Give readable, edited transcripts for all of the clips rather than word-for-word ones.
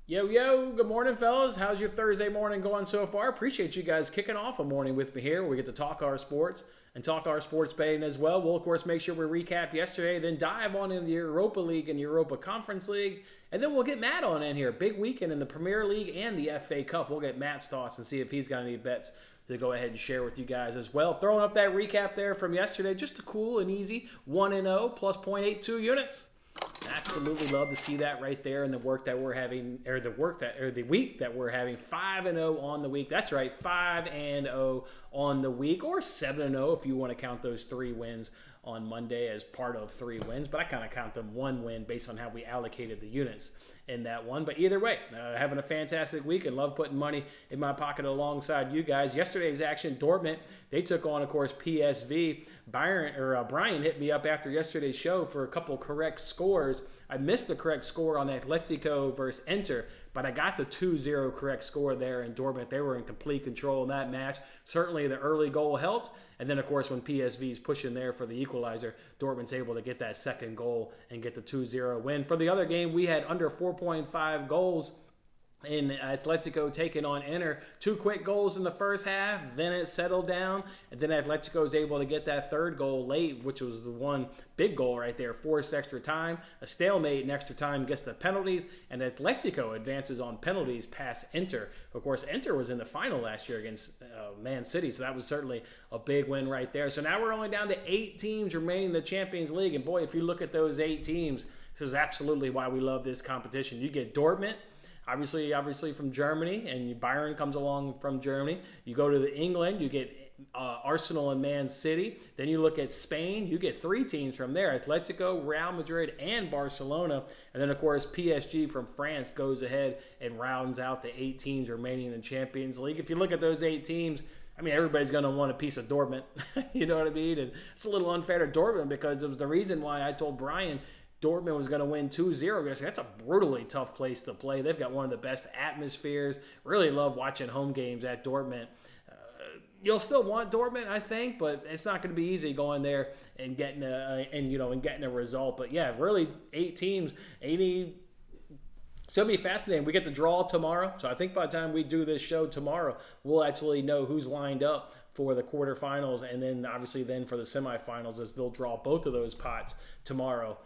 Yo, yo, good morning, fellas. How's your Thursday morning going so far? Appreciate you guys kicking off a morning with me here. We get to talk our sports and talk our sports betting as well. We'll, of course, make sure we recap yesterday, then dive on into the Europa League and Europa Conference League, and then we'll get Matt on in here. Big weekend in the Premier League and the FA Cup. We'll get Matt's thoughts and see if he's got any bets to go ahead and share with you guys as well. Throwing up that recap there from yesterday, just a cool and easy 1-0 plus 0.82 units. Absolutely love to see that right there, and the work that we're having, or the week that we're having, 5-0 on the week. That's right, 5-0 on the week, or 7-0 if you want to count those 3 wins on Monday as part of 3 wins. But I kind of count them 1 win based on how we allocated the units in that one. But either way, having a fantastic week and love putting money in my pocket alongside you guys. Yesterday's action, Dortmund, they took on, of course, PSV. Brian hit me up after yesterday's show for a couple correct scores. I missed the correct score on Atletico versus Inter, but I got the 2-0 correct score there in Dortmund. They were in complete control in that match. Certainly the early goal helped. And then, of course, when PSV's pushing there for the equalizer, Dortmund's able to get that second goal and get the 2-0 win. For the other game, we had under 4.5 goals in Atletico taking on Inter. 2 quick goals in the first half, then it settled down, and then Atletico was able to get that third goal late, which was the one big goal right there, forced extra time, a stalemate in extra time, gets the penalties, and Atletico advances on penalties past Inter. Of course, Inter was in the final last year against Man City, so that was certainly a big win right there. So now we're only down to 8 teams remaining in the Champions League, and boy, if you look at those 8 teams, this is absolutely why we love this competition. You get Dortmund, obviously from Germany, and Bayern comes along from Germany. You go to England, you get Arsenal and Man City. Then you look at Spain, you get 3 teams from there: Atletico, Real Madrid, and Barcelona. And then, of course, PSG from France goes ahead and rounds out the 8 teams remaining in the Champions League. If you look at those 8 teams, I mean, everybody's going to want a piece of Dortmund. You know what I mean? And it's a little unfair to Dortmund because it was the reason why I told Brian Dortmund was going to win 2-0 because that's a brutally tough place to play. They've got one of the best atmospheres. Really love watching home games at Dortmund. You'll still want Dortmund, I think, but it's not going to be easy going there and getting a result. But yeah, really 8 teams, 80. It's going to be fascinating. We get the draw tomorrow, so I think by the time we do this show tomorrow, we'll actually know who's lined up for the quarterfinals, and then obviously then for the semifinals, as they'll draw both of those pots tomorrow.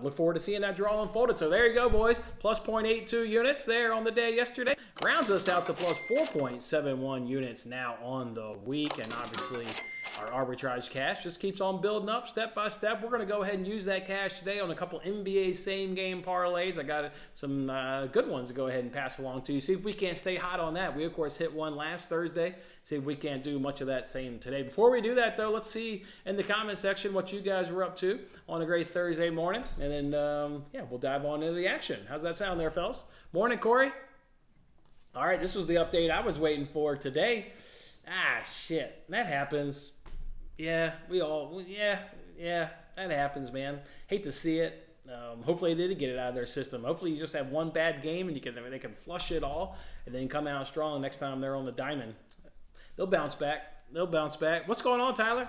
Look forward to seeing that draw unfolded. So there you go, boys. Plus 0.82 units there on the day yesterday. Rounds us out to plus 4.71 units now on the week. And obviously, our arbitrage cash just keeps on building up step by step. We're going to go ahead and use that cash today on a couple NBA same-game parlays. I got some good ones to go ahead and pass along to you. See if we can't stay hot on that. We, of course, hit one last Thursday. See if we can't do much of that same today. Before we do that, though, let's see in the comment section what you guys were up to on a great Thursday morning. And then, we'll dive on into the action. How's that sound there, fellas? Morning, Corey. All right, this was the update I was waiting for today. Shit. That happens. Yeah, that happens, man. Hate to see it. Hopefully they did get it out of their system. Hopefully you just have one bad game and they can flush it all and then come out strong next time they're on the diamond. They'll bounce back. What's going on, Tyler?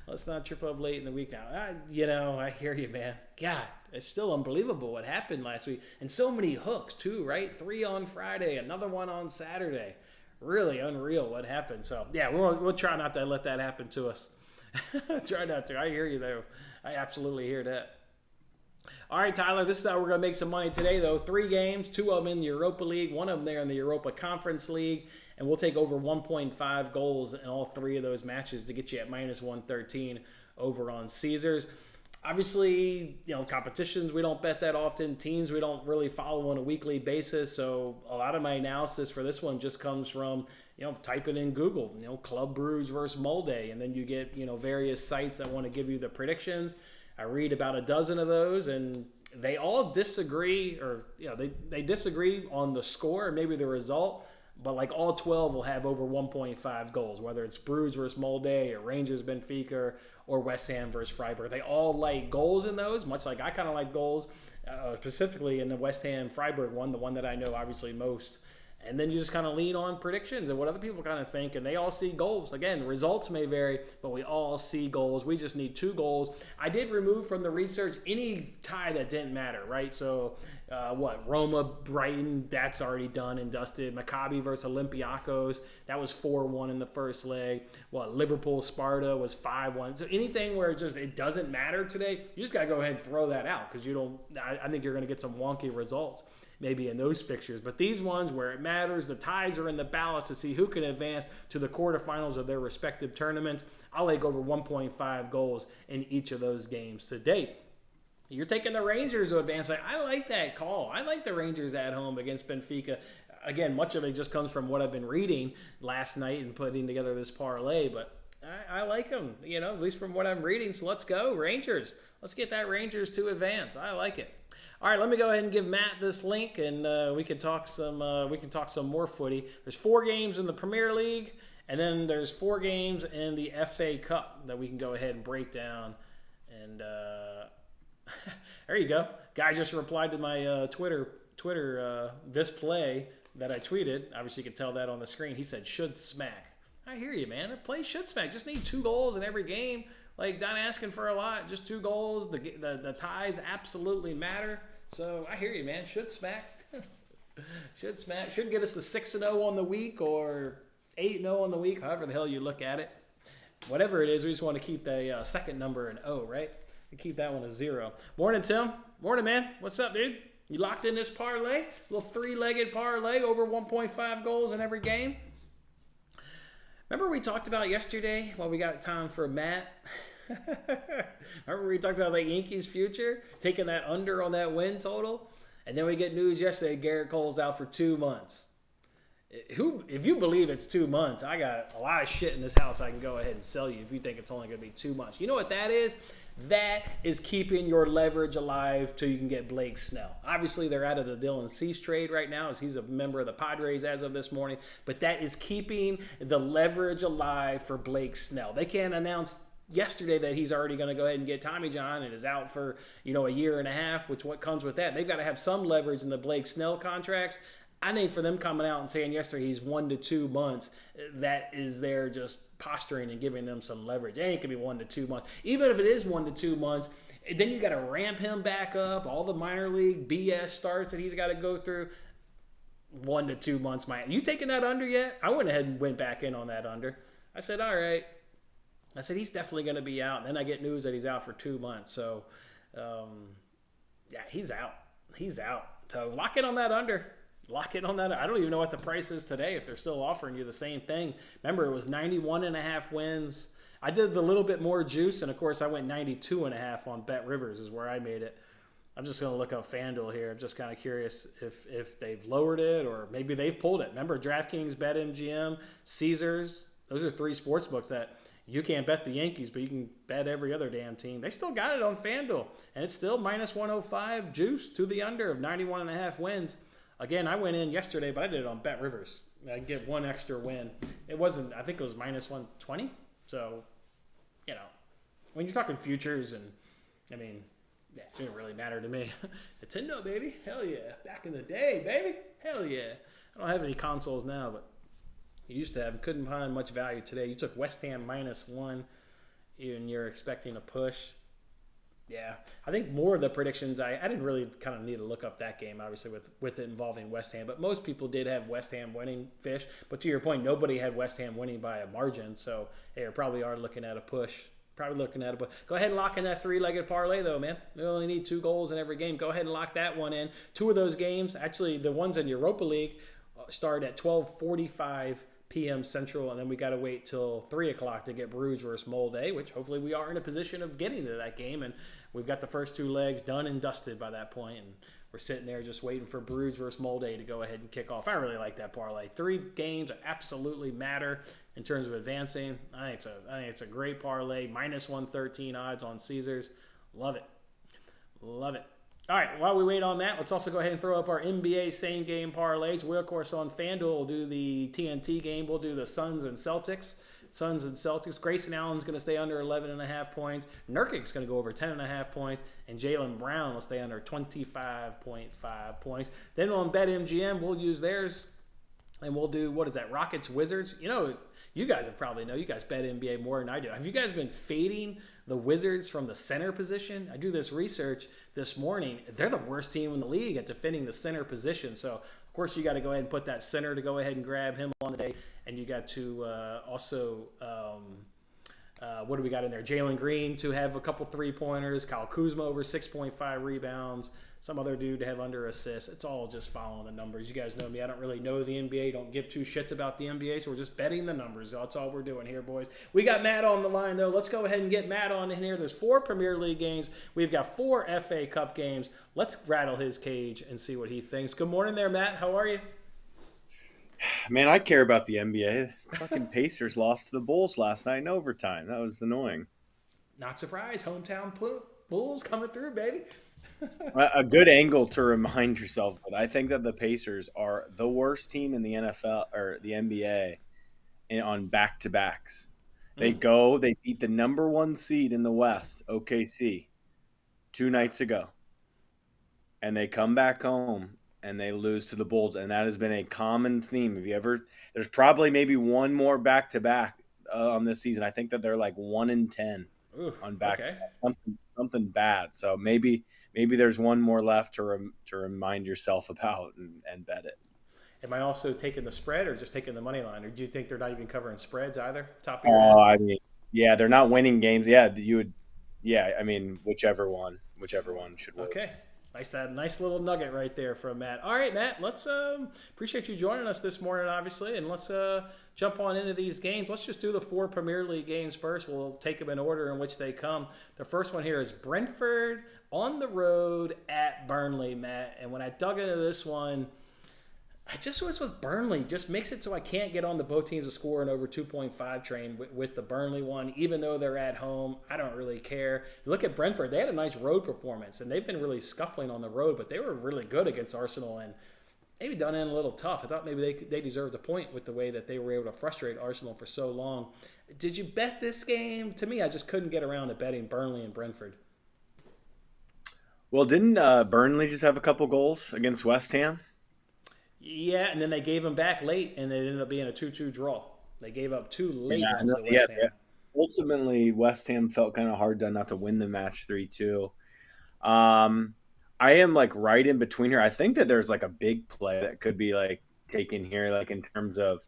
Let's not trip up late in the week now. I hear you, man. God, it's still unbelievable what happened last week. And so many hooks, too, right? 3 on Friday, another one on Saturday. Really unreal what happened. So, yeah, we'll try not to let that happen to us. Try not to. I hear you, though. I absolutely hear that. All right, Tyler, this is how we're going to make some money today, though. 3 games, 2 of them in the Europa League, 1 of them there in the Europa Conference League, and we'll take over 1.5 goals in all 3 of those matches to get you at minus 113 over on Caesars. Obviously, competitions, we don't bet that often. Teams, we don't really follow on a weekly basis, so a lot of my analysis for this one just comes from, typing in Google, Club Brugge versus Molde, and then you get, various sites that want to give you the predictions. I read about a dozen of those, and they all disagree, or they disagree on the score and maybe the result, but like all 12 will have over 1.5 goals, whether it's Brugge versus Molde or Rangers Benfica or West Ham versus Freiburg. They all like goals in those, much like I kind of like goals, specifically in the West Ham Freiburg one, the one that I know obviously most. And then you just kind of lean on predictions and what other people kind of think, and they all see goals. Again, results may vary, but we all see goals. We just need 2 goals. I did remove from the research any tie that didn't matter, right? So, Roma, Brighton, that's already done and dusted. Maccabi versus Olympiacos, that was 4-1 in the first leg. Liverpool, Sparta was 5-1. So anything where it doesn't matter today, you just got to go ahead and throw that out because I think you're going to get some wonky results maybe in those fixtures. But these ones where it matters, the ties are in the balance to see who can advance to the quarterfinals of their respective tournaments. I'll like over 1.5 goals in each of those games to date. You're taking the Rangers to advance. I like that call. I like the Rangers at home against Benfica. Again, much of it just comes from what I've been reading last night and putting together this parlay, but I like them, at least from what I'm reading. So let's go, Rangers. Let's get that Rangers to advance. I like it. All right, let me go ahead and give Matt this link, and we can talk some more footy. There's 4 games in the Premier League, and then there's 4 games in the FA Cup that we can go ahead and break down. And there you go. Guy just replied to my Twitter this play that I tweeted. Obviously, you can tell that on the screen. He said, should smack. I hear you, man. The play should smack. Just need 2 goals in every game. Not asking for a lot. Just 2 goals. The ties absolutely matter. So I hear you, man. Should smack. Should smack. Should get us to 6-0 on the week or 8-0 on the week, however the hell you look at it. Whatever it is, we just want to keep the second number an O, right? And keep that one a 0. Morning, Tim. Morning, man. What's up, dude? You locked in this parlay? Little 3-legged parlay, over 1.5 goals in every game. Remember we talked about yesterday while we got time for Matt? Remember we talked about the Yankees' future? Taking that under on that win total? And then we get news yesterday, Garrett Cole's out for 2 months. If you believe it's 2 months, I got a lot of shit in this house I can go ahead and sell you if you think it's only going to be 2 months. You know what that is? That is keeping your leverage alive till you can get Blake Snell. Obviously, they're out of the Dylan Cease trade right now as he's a member of the Padres as of this morning. But that is keeping the leverage alive for Blake Snell. They can't announce yesterday that he's already going to go ahead and get Tommy John and is out for, a year and a half, which what comes with that. They've got to have some leverage in the Blake Snell contracts. I think for them coming out and saying yesterday he's 1 to 2 months, that is there just posturing and giving them some leverage. It ain't going to be 1 to 2 months. Even if it is 1 to 2 months, then you got to ramp him back up. All the minor league BS starts that he's got to go through. 1 to 2 months, you taking that under yet? I went ahead and went back in on that under. I said, all right. I said, he's definitely going to be out. And then I get news that he's out for 2 months. So, he's out. He's out. So lock in on that under. Lock in on that. I don't even know what the price is today if they're still offering you the same thing. Remember, it was 91.5 wins. I did the little bit more juice, and of course, I went 92.5 on Bet Rivers is where I made it. I'm just going to look up FanDuel here. I'm just kind of curious if they've lowered it or maybe they've pulled it. Remember, DraftKings, BetMGM, Caesars, those are 3 sports books that you can't bet the Yankees, but you can bet every other damn team. They still got it on FanDuel, and it's still minus 105 juice to the under of 91.5 wins. Again, I went in yesterday, but I did it on Bet Rivers. I get 1 extra win. It wasn't, I think it was minus 120. So, when you're talking futures and, it didn't really matter to me. Nintendo, baby. Hell yeah. Back in the day, baby. Hell yeah. I don't have any consoles now, but you used to have. Couldn't find much value today. You took West Ham -1, and you're expecting a push. Yeah, I think more of the predictions, I didn't really kind of need to look up that game, obviously, with it involving West Ham. But most people did have West Ham winning fish. But to your point, nobody had West Ham winning by a margin. So they probably are looking at a push. Go ahead and lock in that 3-legged parlay, though, man. You only need 2 goals in every game. Go ahead and lock that one in. 2 of those games, actually, the ones in Europa League, start at 12:45 p.m. Central, and then we got to wait till 3 o'clock to get Bruges versus Molde, which hopefully we are in a position of getting to that game, and we've got the first 2 legs done and dusted by that point, and we're sitting there just waiting for Bruges versus Molde to go ahead and kick off. I really like that parlay. 3 games that absolutely matter in terms of advancing. I think it's a great parlay. Minus 113 odds on Caesars. Love it. Love it. All right, while we wait on that, let's also go ahead and throw up our NBA same-game parlays. We're, of course, on FanDuel. We'll do the TNT game. We'll do the Suns and Celtics. Grayson Allen's going to stay under 11.5 points. Nurkic's going to go over 10.5 points. And Jaylen Brown will stay under 25.5 points. Then on BetMGM, we'll use theirs. and we'll do, what is that, Rockets Wizards? You guys would probably know. You guys bet NBA more than I do. Have you guys been fading the Wizards from the center position? I do this research this morning. They're the worst team in the league at defending the center position. So, of course, you got to go ahead and put that center to go ahead and grab him on the day. And you got to also what do we got in there? Jalen Green to have a couple three-pointers. Kyle Kuzma over 6.5 rebounds. Some other dude to have under assists. It's all just following the numbers. You guys know me. I don't really know the NBA. Don't give two shits about the NBA, so we're just betting the numbers. That's all we're doing here, boys. We got Matt on the line, though. Let's go ahead and get Matt on in here. There's 4 Premier League games. We've got 4 FA Cup games. Let's rattle his cage and see what he thinks. Good morning there, Matt. How are you? Man, I care about the NBA. Fucking Pacers lost to the Bulls last night in overtime. That was annoying. Not surprised. Hometown Bulls coming through, baby. A good angle to remind yourself that I think that the Pacers are the worst team in the NFL or the NBA on back-to-backs. They beat the number 1 seed in the West, OKC, 2 nights ago. And they come back home and they lose to the Bulls, and that has been a common theme. There's probably maybe one more back-to-back on this season. I think that they're like 1-10 on back-to-back. Something bad. So maybe there's one more left to remind yourself about and bet it. Am I also taking the spread or just taking the money line, or do you think they're not even covering spreads either? Top of your head? I mean, yeah, they're not winning games. Yeah, you would. Yeah, I mean, whichever one should win. Okay. Nice little nugget right there from Matt. All right, Matt, let's appreciate you joining us this morning, obviously, and let's jump on into these games. Let's just do the 4 Premier League games first. We'll take them in order in which they come. The first one here is Brentford on the road at Burnley, Matt. And when I dug into this one, I just was with Burnley. Just makes it so I can't get on the both teams to score an over 2.5 train with the Burnley one, even though they're at home. I don't really care. You look at Brentford, they had a nice road performance, and they've been really scuffling on the road, but they were really good against Arsenal and maybe done in a little tough. I thought maybe they deserved a point with the way that they were able to frustrate Arsenal for so long. Did you bet this game? To me, I just couldn't get around to betting Burnley and Brentford. Well, didn't Burnley just have a couple goals against West Ham? Yeah, and then they gave them back late, and it ended up being a 2-2 draw. They gave up 2 late ones to West Ham. Yeah. Ultimately, West Ham felt kind of hard done not to win the match 3-2. I am like right in between here. I think that there's like a big play that could be like taken here, like in terms of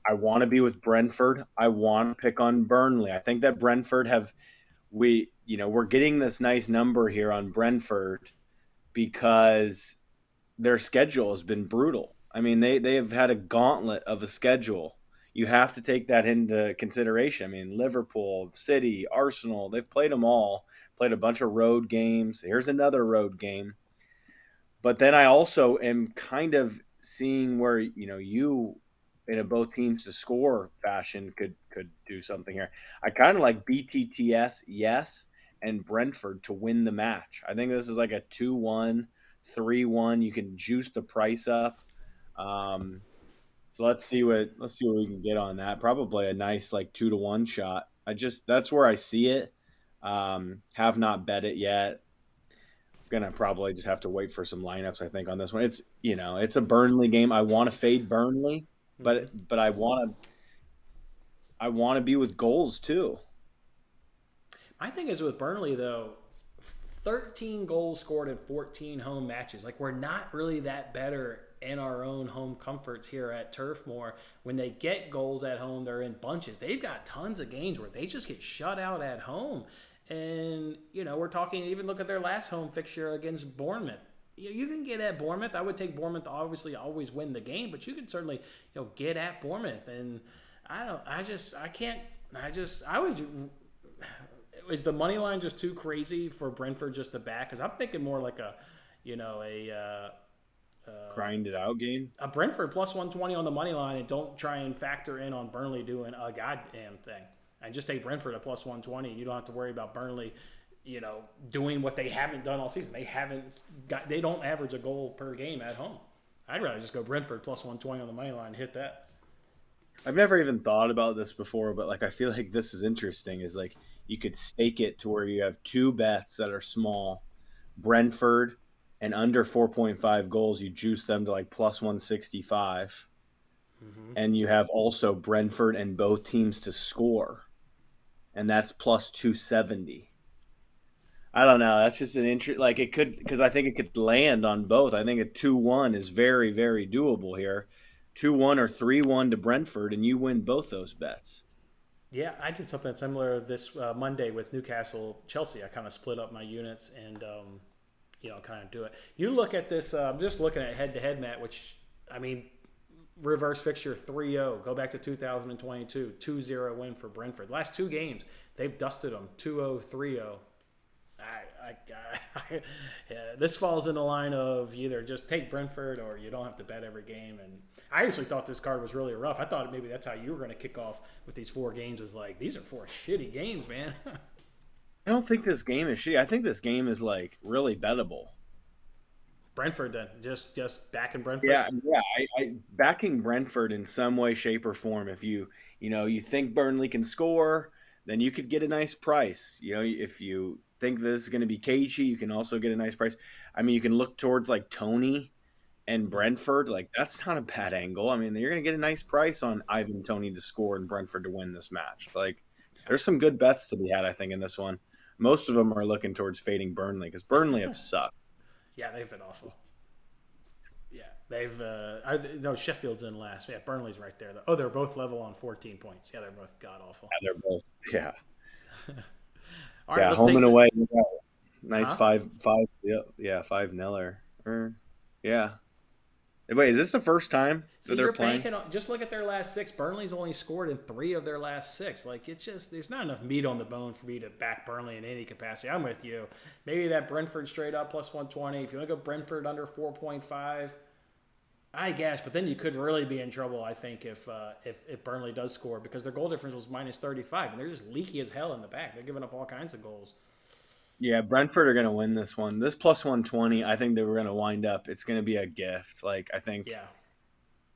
I want to be with Brentford. I want to pick on Burnley. I think that Brentford we're getting this nice number here on Brentford because their schedule has been brutal. I mean, they have had a gauntlet of a schedule. You have to take that into consideration. I mean, Liverpool, City, Arsenal, they've played them all, played a bunch of road games. Here's another road game. But then I also am kind of seeing where, you in a both teams to score fashion could do something here. I kind of like BTTS, yes, and Brentford to win the match. I think this is like a 2-1. 3-1. You can juice the price up. So let's see what we can get on that. Probably a nice like 2-1 shot. That's where I see it. Have not bet it yet. Gonna probably just have to wait for some lineups, I think, on this one. It's a Burnley game. I want to fade Burnley, but I want to be with goals too. My thing is with Burnley though, 13 goals scored in 14 home matches. Like, we're not really that better in our own home comforts here at Turf Moor. When they get goals at home, they're in bunches. They've got tons of games where they just get shut out at home. And, we're talking, even look at their last home fixture against Bournemouth. You can get at Bournemouth. I would take Bournemouth to obviously always win the game, but you can certainly, get at Bournemouth. And is the money line just too crazy for Brentford just to back? Because I'm thinking more like a grind it out game. A Brentford plus 120 on the money line, and don't try and factor in on Burnley doing a goddamn thing. And just take Brentford at plus 120. You don't have to worry about Burnley, doing what they haven't done all season. They don't average a goal per game at home. I'd rather just go Brentford plus 120 on the money line and hit that. I've never even thought about this before, but like I feel like this is interesting. Is like you could stake it to where you have 2 bets that are small, Brentford and under 4.5 goals. You juice them to like plus 165, Hmm. and you have also Brentford and both teams to score, and that's plus 270. I don't know. That's just an interest. Like it could, because I think it could land on both. I think a 2-1 is very, very doable here. 2-1 or 3-1 to Brentford, and you win both those bets. Yeah, I did something similar this Monday with Newcastle Chelsea. I kind of split up my units and kind of do it. You look at this. I'm just looking at head to head, Matt. Which I mean, reverse fixture 3-0. Go back to 2022, 2-0 win for Brentford. Last two games, they've dusted them 2-0, 3-0. Yeah, this falls in the line of either just take Brentford or you don't have to bet every game. And I actually thought this card was really rough. I thought maybe that's how you were going to kick off with these four games. Is like these are four shitty games, man. I don't think this game is shitty. I think this game is like really bettable. Brentford, then just back in Brentford. Yeah. I backing Brentford in some way, shape, or form. If you think Burnley can score, then you could get a nice price. If you think this is going to be cagey, you can also get a nice price. I mean, you can look towards like Tony and Brentford. Like that's not a bad angle. I mean, you're going to get a nice price on Ivan Tony to score and Brentford to win this match. Like, there's some good bets to be had, I think, in this one. Most of them are looking towards fading Burnley because Burnley have sucked. Yeah, they've been awful. Yeah, they've. No, Sheffield's in last. Yeah, Burnley's right there. Though. Oh, they're both level on 14 points. Yeah, they're both god awful. Yeah, they're both. Yeah. All right, Yeah, let's home take and the. away. Yeah. Knights Huh? 5-5. Yeah, 5-0. Yeah. Wait, is this the first time that See, they're you're playing? banking on. Just look at their last six. Burnley's only scored in three of their last six. Like it's just there's not enough meat on the bone for me to back Burnley in any capacity. I'm with you. Maybe that Brentford straight up plus 120. If you want to go Brentford under 4.5, I guess. But then you could really be in trouble. I think if Burnley does score because their goal difference was minus 35 and they're just leaky as hell in the back. They're giving up all kinds of goals. Yeah, Brentford are going to win this one. This plus 120, I think they were going to wind up. It's going to be a gift. Like Yeah.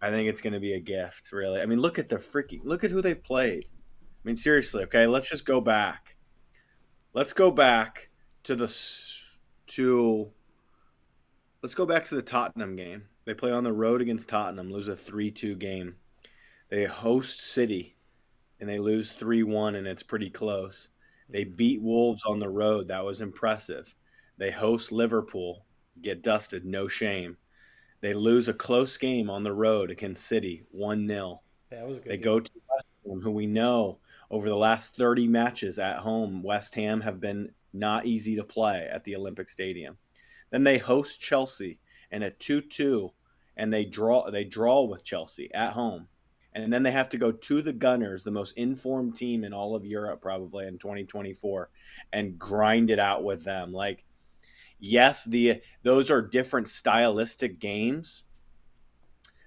I think it's going to be a gift, really. I mean, look at who they've played. I mean, seriously, okay, let's just go back. Let's go back to the to let's go back to the Tottenham game. They play on the road against Tottenham, lose a 3-2 game. They host City and they lose 3-1 and it's pretty close. They beat Wolves on the road. That was impressive. They host Liverpool, get dusted, no shame. They lose a close game on the road against City, 1-0. Yeah, that was a They good game. go to West Ham, who we know over the last 30 matches at home, West Ham have been not easy to play at the Olympic Stadium. Then they host Chelsea and a 2-2 and they draw with Chelsea at home. And then they have to go to the Gunners, the most informed team in all of Europe probably in 2024 and grind it out with them. Like yes, those are different stylistic games.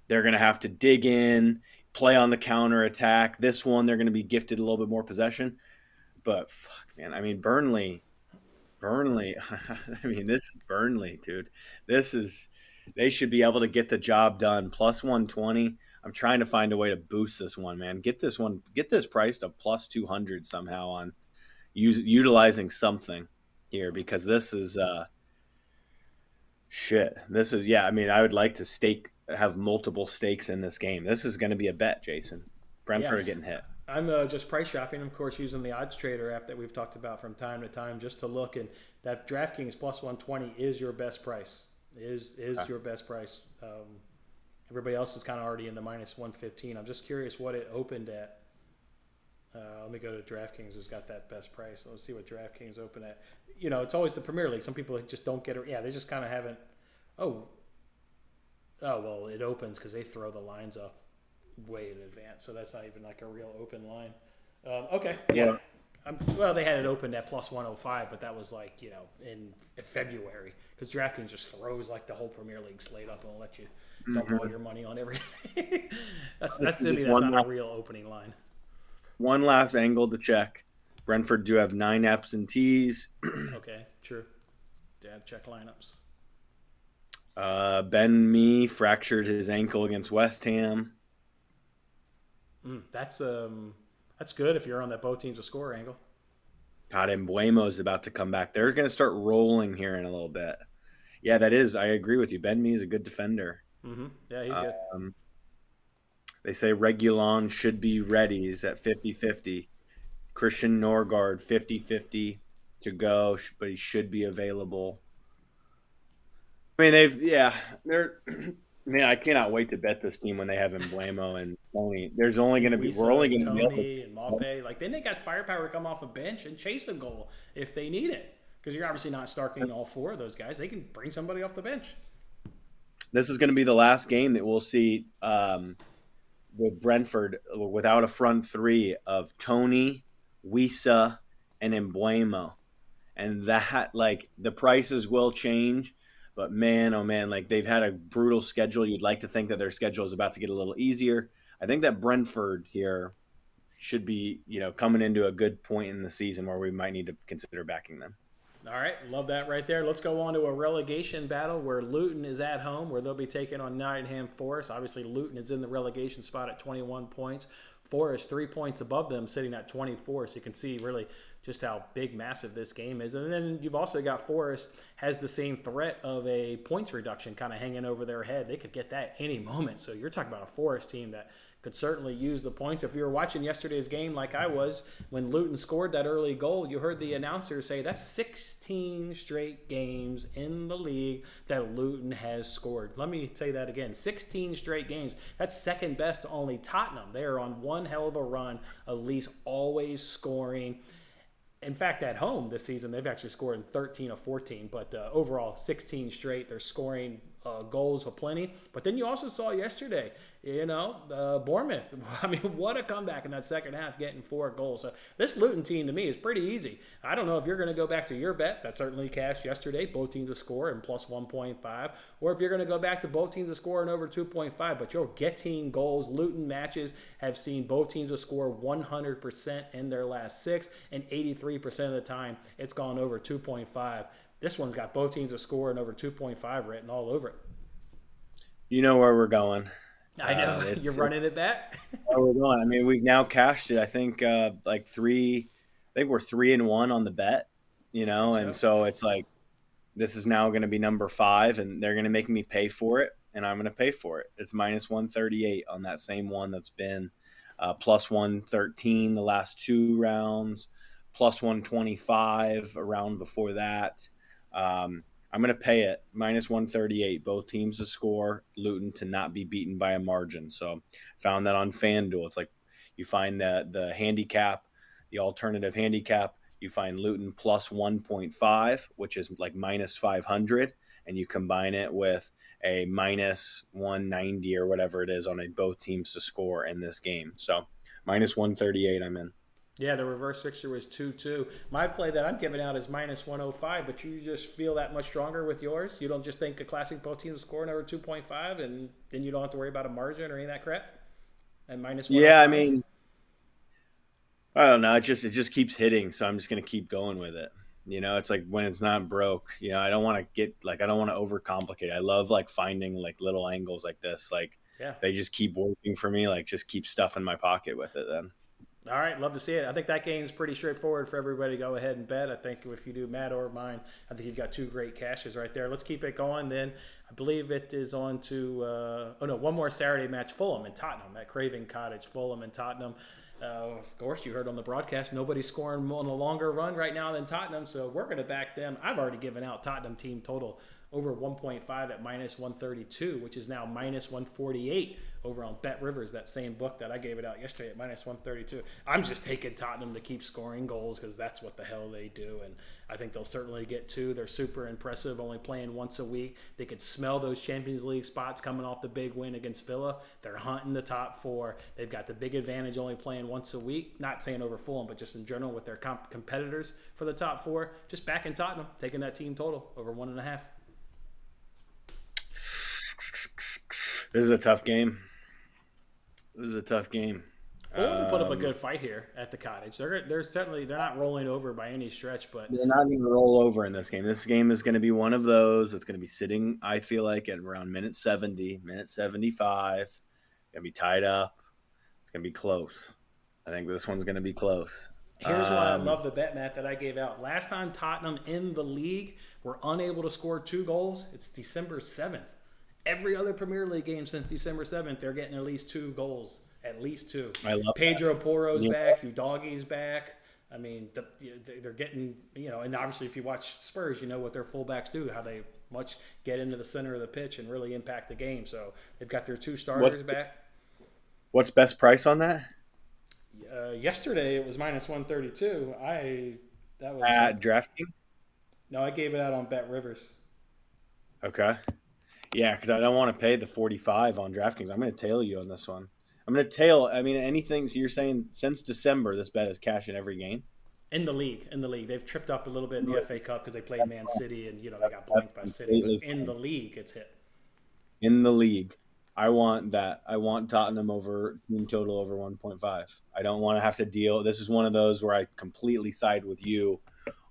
They're going to have to dig in, play on the counter attack. This one, they're going to be gifted a little bit more possession. But fuck, man, I mean, Burnley. I mean, this is Burnley, dude. This is they should be able to get the job done. Plus 120. I'm trying to find a way to boost this one, man. Get this priced to plus 200 somehow on utilizing something here because this is shit. This is yeah. I mean, I would like to have multiple stakes in this game. This is going to be a bet, Jason. Yeah. Brentford are getting hit. I'm just price shopping, of course, using the odds trader app that we've talked about from time to time just to look. And that DraftKings plus 120 is your best price. Is your best price. Everybody else is kind of already in the minus 115. I'm just curious what it opened at. Let me go to DraftKings, who's got that best price. Let's see what DraftKings opened at. It's always the Premier League. Some people just don't get it. Yeah, they just kind of haven't. Oh, well, it opens because they throw the lines up way in advance, so that's not even like a real open line. Okay, yeah. Well, Well, they had it opened at plus 105, but that was like in February because DraftKings just throws like the whole Premier League slate up and will let you dump all your money on every. that's to me that's not a real opening line. one last angle to check. Brentford do have 9 absentees. Okay, true. Yeah, check lineups. Ben Mee fractured his ankle against West Ham. That's good if you're on that both teams to score angle. God, Embuemo is about to come back. They're going to start rolling here in a little bit. Yeah, that is. I agree with you. Ben Mee is a good defender. Yeah, he's good. They say Regulon should be ready. Is at 50-50. Christian Norgard 50-50 to go, but he should be available. I mean, they're. Man, I cannot wait to bet this team when they have Emblemo and Tony. There's only going to be we're Wisa only and going to be able Tony and Mape. Like, then they got firepower to come off a bench and chase a goal if they need it. Because you're obviously not starting all four of those guys. They can bring somebody off the bench. This is going to be the last game that we'll see with Brentford without a front three of Tony, Wisa, and Emblemo. And that, like, the prices will change. But man, oh man, like they've had a brutal schedule. You'd like to think that their schedule is about to get a little easier. I think that Brentford here should be, coming into a good point in the season where we might need to consider backing them. All right, love that right there. Let's go on to a relegation battle where Luton is at home, where they'll be taking on Nottingham Forest. Obviously, Luton is in the relegation spot at 21 points. Forest 3 points above them, sitting at 24. So you can see really just how big, massive this game is. And then you've also got Forest has the same threat of a points reduction kind of hanging over their head. They could get that any moment. So you're talking about a Forest team that could certainly use the points. If you were watching yesterday's game like I was, when Luton scored that early goal, you heard the announcer say that's 16 straight games in the league that Luton has scored. Let me say that again. 16 straight games. That's second best to only Tottenham. They are on one hell of a run, at least always scoring. In fact, at home this season, they've actually scored in 13 of 14, but overall 16 straight. They're scoring goals aplenty. But then you also saw yesterday, Bournemouth. I mean, what a comeback in that second half, getting 4 goals. So this Luton team, to me, is pretty easy. I don't know if you're going to go back to your bet. That certainly cashed yesterday, both teams to score and plus 1.5. Or if you're going to go back to both teams to score and over 2.5. But you're getting goals. Luton matches have seen both teams to score 100% in their last 6. And 83% of the time, it's gone over 2.5. This one's got both teams to score and over 2.5 written all over it. You know where we're going. I know. You're running it back. Where we're going. I mean, we've now cashed it. I think we're 3-1 on the bet, and so it's like this is now going to be number 5, and they're going to make me pay for it, and I'm going to pay for it. It's minus 138 on that same one that's been plus 113 the last 2 rounds, plus 125 a round before that. I'm going to pay it minus 138. Both teams to score, Luton to not be beaten by a margin. So found that on FanDuel. It's like you find the handicap, the alternative handicap. You find Luton plus 1.5, which is like minus 500, and you combine it with a minus 190 or whatever it is on both teams to score in this game. So minus 138, I'm in. Yeah, the reverse fixture was 2-2. My play that I'm giving out is minus 105, but you just feel that much stronger with yours? You don't just think a classic both teams scoring over 2.5, and then you don't have to worry about a margin or any of that crap? And minus 105? Yeah, I mean, I don't know. It just keeps hitting, so I'm just going to keep going with it. It's like when it's not broke, I don't want to I don't want to overcomplicate. I love like finding like little angles like this. Like they just keep working for me. Like just keep stuff in my pocket with it then. All right, love to see it. I think that game's pretty straightforward for everybody to go ahead and bet. I think if you do Matt or mine, I think you've got 2 great cashes right there. Let's keep it going then. I believe it is on to, one more Saturday match, Fulham and Tottenham, at Craven Cottage, Fulham and Tottenham. Of course, you heard on the broadcast, nobody's scoring on a longer run right now than Tottenham, so we're going to back them. I've already given out Tottenham team total over 1.5 at minus 132, which is now minus 148 over on Bet Rivers, that same book that I gave it out yesterday at minus 132. I'm just taking Tottenham to keep scoring goals because that's what the hell they do, and I think they'll certainly get 2. They're super impressive, only playing once a week. They could smell those Champions League spots coming off the big win against Villa. They're hunting the top 4. They've got the big advantage only playing once a week, not saying over Fulham, but just in general with their competitors for the top 4. Just backing Tottenham, taking that team total over 1.5. This is a tough game. Fulham put up a good fight here at the Cottage. They're certainly not rolling over by any stretch, but they're not going to roll over in this game. This game is going to be one of those that's going to be sitting, I feel like, at around minute 70, minute 75. Going to be tied up. It's going to be close. I think this one's going to be close. Here's why I love the bet, Matt, that I gave out. Last time Tottenham in the league were unable to score 2 goals, it's December 7th. Every other Premier League game since December 7th, they're getting at least 2 goals. At least two. I love that. Pedro Porro's You back. Udogie's back. I mean, they're getting, and obviously if you watch Spurs, you know what their fullbacks do, how they much get into the center of the pitch and really impact the game. So they've got their 2 starters what's back. what's best price on that Yesterday it was minus 132. That was at DraftKings? no, I gave it out on Bet Rivers. Okay. Yeah, because I don't want to pay the 45 on DraftKings. I'm going to tail you on this one. I'm going to tail. I mean, anything. So you're saying since December, this bet is cash in every game. In the league, they've tripped up a little bit in the FA Cup because they played Man City and they got That's blanked by City. But completely in fine. the league, it's hit. In the league, I want that. I want Tottenham over team total over 1.5. I don't want to have to deal. This is one of those where I completely side with you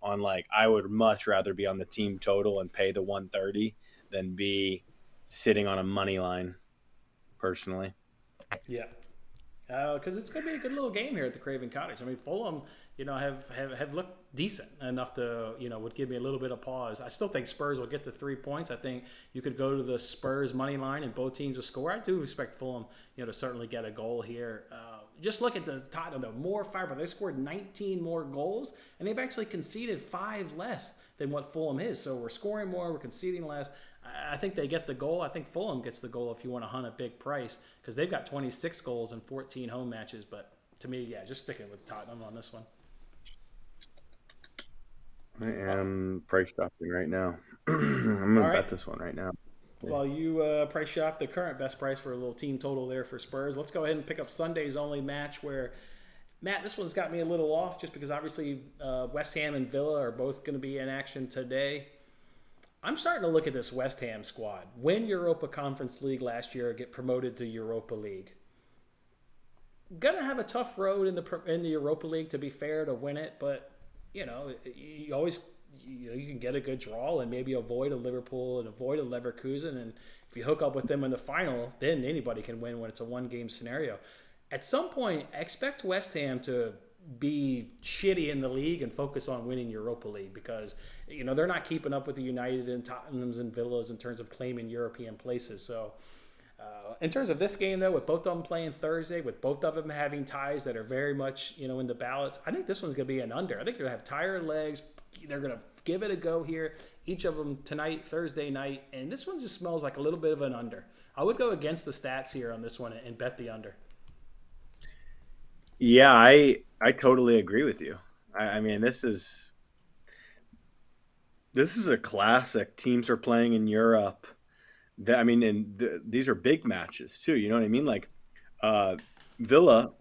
on like I would much rather be on the team total and pay the 130 than be sitting on a money line personally. Yeah. Because it's going to be a good little game here at the Craven Cottage. I mean, Fulham, have looked decent enough to, would give me a little bit of pause. I still think Spurs will get the 3 points. I think you could go to the Spurs money line and both teams will score. I do expect Fulham, to certainly get a goal here. Just look at the Tottenham, though. More fiber. They scored 19 more goals, and they've actually conceded 5 less than what Fulham is. So we're scoring more, we're conceding less. I think they get the goal. I think Fulham gets the goal if you want to hunt a big price because they've got 26 goals in 14 home matches. But to me, yeah, just sticking with Tottenham on this one. I am price shopping right now. I'm All gonna right. bet this one right now. While you price shop the current best price for a little team total there for Spurs, let's go ahead and pick up Sunday's only match where, Matt, this one's got me a little off just because obviously West Ham and Villa are both going to be in action today. I'm starting to look at this West Ham squad. Win Europa Conference League last year, get promoted to Europa League. Gonna have a tough road in the Europa League to be fair to win it, but you always you can get a good draw and maybe avoid a Liverpool and avoid a Leverkusen, and if you hook up with them in the final, then anybody can win when it's a one-game scenario. At some point, expect West Ham to be shitty in the league and focus on winning Europa League because they're not keeping up with the United and Tottenhams and Villas in terms of claiming European places. So in terms of this game though, with both of them playing Thursday, with both of them having ties that are very much in the ballots, I think this one's going to be an under. I think they're going to have tired legs. They're going to give it a go here. Each of them tonight, Thursday night, and this one just smells like a little bit of an under. I would go against the stats here on this one and bet the under. Yeah, I totally agree with you. I mean, this is a classic. Teams are playing in Europe. I mean, and these are big matches too. You know what I mean? Like uh, Villa.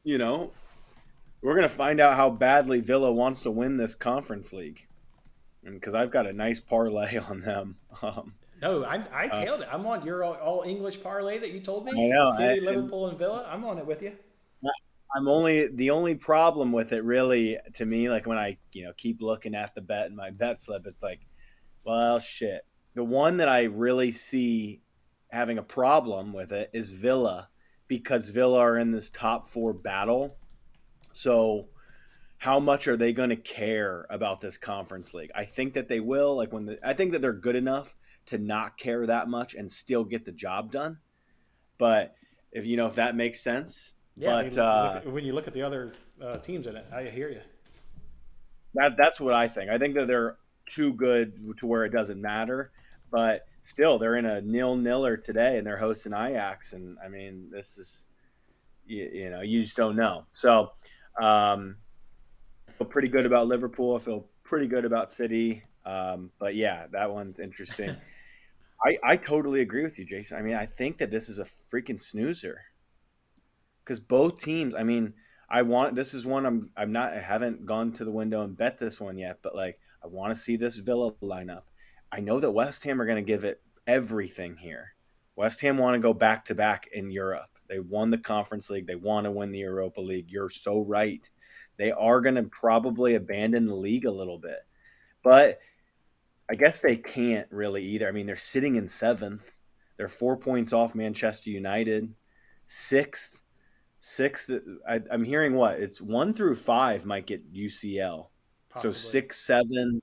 You know, we're gonna find out how badly Villa wants to win this Conference League, and because I've got a nice parlay on them. No, I Uh, tailed it. I'm on your all English parlay that you told I me. know, City, and Liverpool, and Villa. I'm on it with you. the only problem with it really to me, like when I keep looking at the bet and my bet slip, it's like, well, shit. The one that I really see having a problem with it is Villa because Villa are in this top four battle. So how much are they going to care about this conference league? I think that they will. Like I think that they're good enough to not care that much and still get the job done. But if that makes sense. Yeah, I But mean, when you look at the other teams in it, I hear you. that's what I think. I think that they're too good to where it doesn't matter. But still, they're in a nil-niler today, and they're hosting Ajax. And I mean, this is you just don't know. So um, I feel pretty good about Liverpool. I feel pretty good about City. But yeah, that one's interesting. I totally agree with you, Jason. I mean, I think that this is a freaking snoozer because both teams. I mean, this is one I haven't gone to the window and bet this one yet, but like I want to see this Villa lineup. I know that West Ham are going to give it everything here. West Ham want to go back to back in Europe. They won the Conference League. They want to win the Europa League. You're so right. They are going to probably abandon the league a little bit, but I guess they can't really either. I mean, they're sitting in seventh. They're 4 points off Manchester United. Sixth, sixth. I'm hearing it's 1 through 5 might get UCL. So Possibly. 6, 7.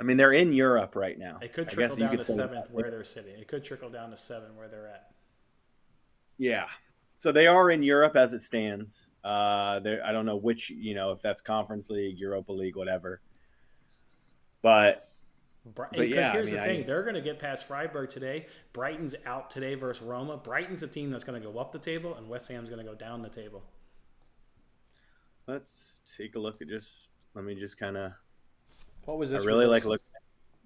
I mean, they're in Europe right now. It could I trickle guess you down could to say seventh that. where they're sitting. It could trickle down to seven where they're at. Yeah. So they are in Europe as it stands. I don't know which, if that's Conference League, Europa League, whatever. But Because yeah, I here's mean, the thing, they're going to get past Freiburg today. Brighton's out today versus Roma. Brighton's a team that's going to go up the table, and West Ham's going to go down the table. let's take a look at let me just kind of. What was I this really like reverse? looking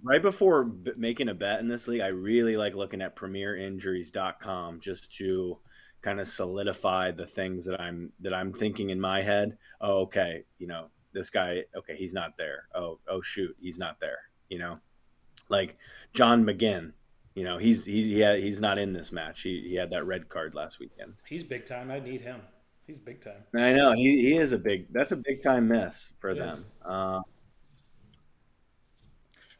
right before making a bet in this league. I really like looking at premierinjuries.com just to kind of solidify the things that I'm thinking in my head. Oh, okay, this guy. Okay, he's not there. Oh, shoot, he's not there. Like John McGinn. He's not in this match. He had that red card last weekend. He's big time. I need him. He's big time. I know he is that's a big time miss for It is. them.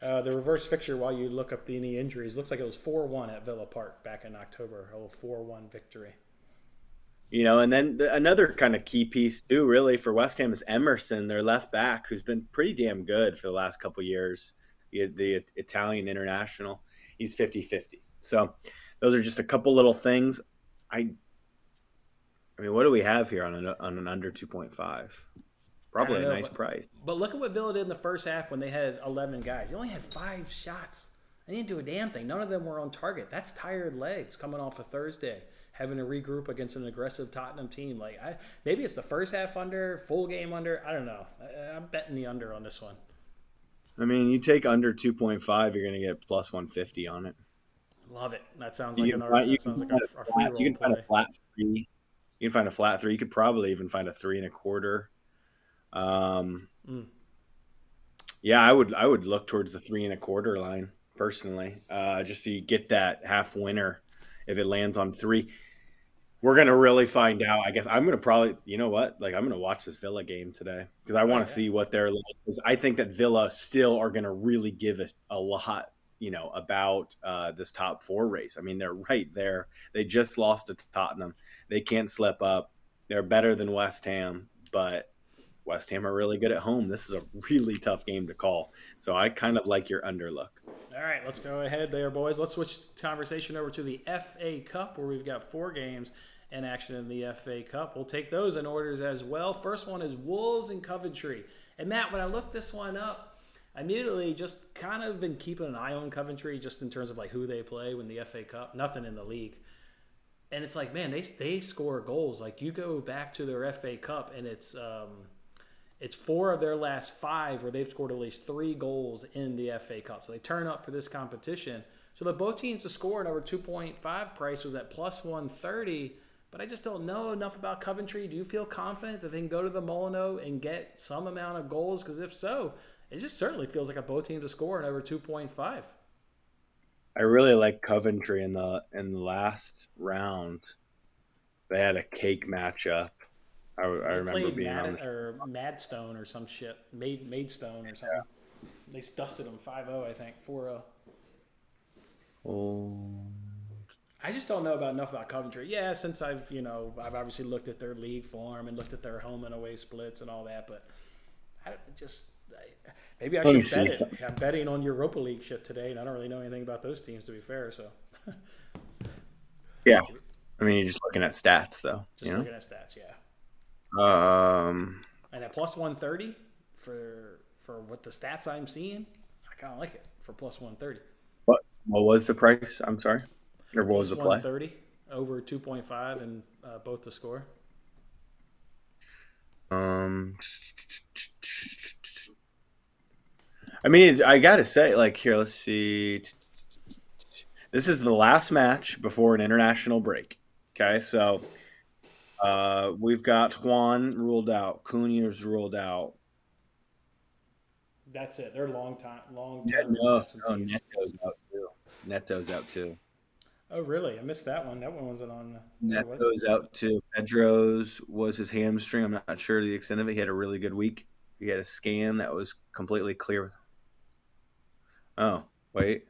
The reverse fixture, while you look up any injuries, looks like it was 4-1 at Villa Park back in October. A 4-1 victory. And then another kind of key piece too, really, for West Ham is Emerson, their left back, who's been pretty damn good for the last couple of years. The Italian international, he's 50-50. So those are just a couple little things. I mean, what do we have here on an under 2.5? I don't Probably a know, nice price. but look at what Villa did in the first half when they had 11 guys. They only had 5 shots. They didn't do a damn thing. None of them were on target. That's tired legs coming off a Thursday, having to regroup against an aggressive Tottenham team. Maybe it's the first half under, full game under. I don't know. I'm betting the under on this one. I mean, you take under 2.5, you're going to get plus 150 on it. Love it. That sounds You like can an find, you that can sounds like find a a free flat, you roll can find a play. flat 3. You can find a flat 3. You could probably even find a 3.25. Um, Mm. yeah, I would look towards the 3.25 line personally, just so you get that half winner if it lands on 3. We're gonna really find out. I guess I'm gonna probably, I'm gonna watch this Villa game today because I Oh want to yeah. see what they're like. Because I think that Villa still are gonna really give it a lot, about this top 4 race. I mean, they're right there. They just lost to Tottenham. They can't slip up. They're better than West Ham, but West Ham are really good at home. This is a really tough game to call. So I kind of like your underlook. All right, let's go ahead there, boys. Let's switch the conversation over to the FA Cup, where we've got 4 games in action in the FA Cup. We'll take those in orders as well. First one is Wolves and Coventry. And Matt, when I looked this one up, I immediately just kind of been keeping an eye on Coventry just in terms of like who they play when the FA Cup. Nothing in the league. And it's like, man, they score goals. Like you go back to their FA Cup, and it's 4 of their last 5 where they've scored at least 3 goals in the FA Cup. So they turn up for this competition. So the both teams to score at over 2.5 price was at plus 130. But I just don't know enough about Coventry. Do you feel confident that they can go to the Molyneux and get some amount of goals? Because if so, it just certainly feels like a both teams to score at over 2.5. I really like Coventry in the last round. They had a cake matchup. I They remember played being on. Madstone or some shit. Maidstone or something. They dusted them 5-0, I think, 4-0. Oh, I just don't know enough about Coventry. Yeah, since I've obviously looked at their league form and looked at their home and away splits and all that, but maybe I let me should see bet something. it. I'm betting on Europa League shit today, and I don't really know anything about those teams, to be fair. So Yeah, I mean, you're just looking at stats, though. just looking at stats, yeah. Um, And at plus 130 for what the stats I'm seeing, I kind of like it for plus 130. what was the price? I'm sorry, or what was Plus the play? 130 over 2.5 and both to score. Um, I mean, I gotta say, like, here, let's see. This is the last match before an international break. Okay, so we've got Juan ruled out, Cunha's ruled out. That's it. They're long Yeah, term no, absentees. Neto's out too. Neto's out too. Oh, really? I missed that one. That one wasn't on. Or was it? Neto's out too. Pedro's was his hamstring. I'm not sure the extent of it. He had a really good week. He had a scan that was completely clear. Oh, wait.